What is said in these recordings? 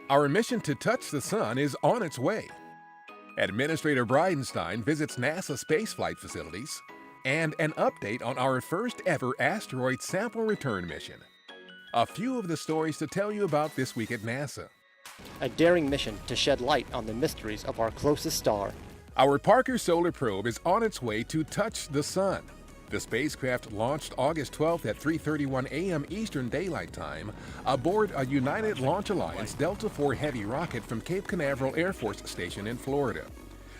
Our mission to touch the sun is on its way. Administrator Bridenstine visits NASA spaceflight facilities, and an update on our first ever asteroid sample return mission. A few of the stories to tell you about this week at NASA. A daring mission to shed light on the mysteries of our closest star. Our Parker Solar Probe is on its way to touch the sun. The spacecraft launched August 12th at 3:31 a.m. Eastern Daylight Time aboard a United Launch Alliance Delta IV Heavy rocket from Cape Canaveral Air Force Station in Florida.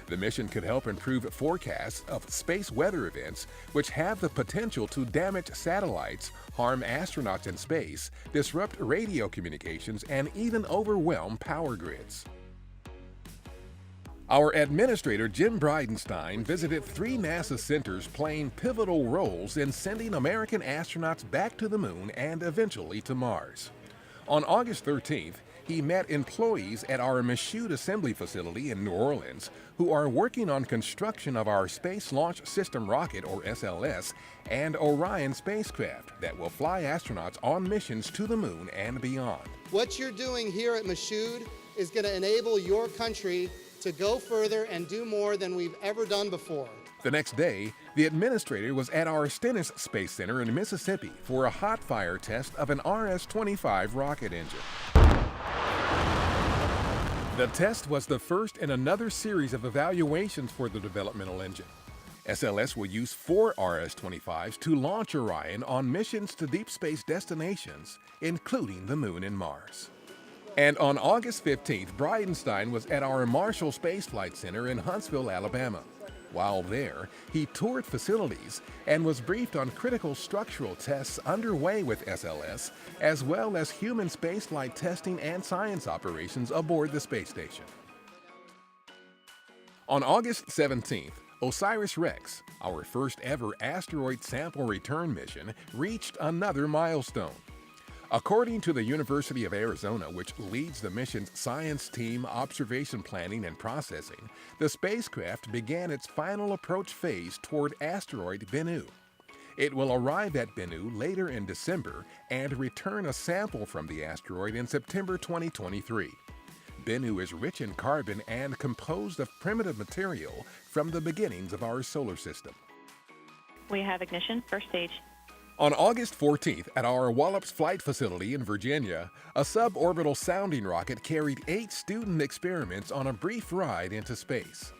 The mission could help improve forecasts of space weather events, which have the potential to damage satellites, harm astronauts in space, disrupt radio communications, and even overwhelm power grids. Our administrator, Jim Bridenstine, visited 3 NASA centers playing pivotal roles in sending American astronauts back to the Moon and eventually to Mars. On August 13th, he met employees at our Michoud Assembly Facility in New Orleans who are working on construction of our Space Launch System rocket, or SLS, and Orion spacecraft that will fly astronauts on missions to the Moon and beyond. What you're doing here at Michoud is going to enable your country to go further and do more than we've ever done before. The next day, the administrator was at our Stennis Space Center in Mississippi for a hot fire test of an RS-25 rocket engine. The test was the first in another series of evaluations for the developmental engine. SLS will use 4 RS-25s to launch Orion on missions to deep space destinations, including the Moon and Mars. And on August 15th, Bridenstine was at our Marshall Space Flight Center in Huntsville, Alabama. While there, he toured facilities and was briefed on critical structural tests underway with SLS, as well as human spaceflight testing and science operations aboard the space station. On August 17th, OSIRIS-REx, our first ever asteroid sample return mission, reached another milestone. According to the University of Arizona, which leads the mission's science team, observation planning, and processing, the spacecraft began its final approach phase toward asteroid Bennu. It will arrive at Bennu later in December and return a sample from the asteroid in September 2023. Bennu is rich in carbon and composed of primitive material from the beginnings of our solar system. We have ignition, first stage. On August 14th, at our Wallops Flight Facility in Virginia, a suborbital sounding rocket carried 8 student experiments on a brief ride into space.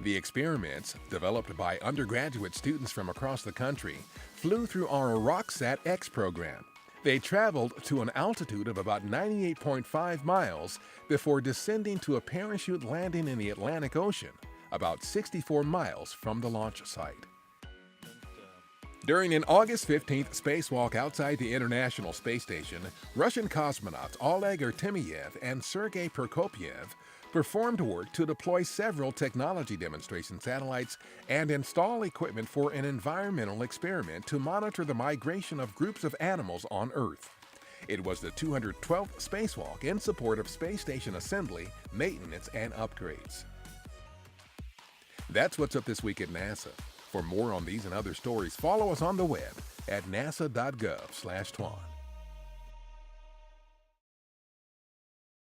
The experiments, developed by undergraduate students from across the country, flew through our RockSat-X program. They traveled to an altitude of about 98.5 miles before descending to a parachute landing in the Atlantic Ocean, about 64 miles from the launch site. During an August 15th spacewalk outside the International Space Station, Russian cosmonauts Oleg Artemyev and Sergei Prokopyev performed work to deploy several technology demonstration satellites and install equipment for an environmental experiment to monitor the migration of groups of animals on Earth. It was the 212th spacewalk in support of space station assembly, maintenance, and upgrades. That's what's up this week at NASA. For more on these and other stories, follow us on the web at nasa.gov/twan.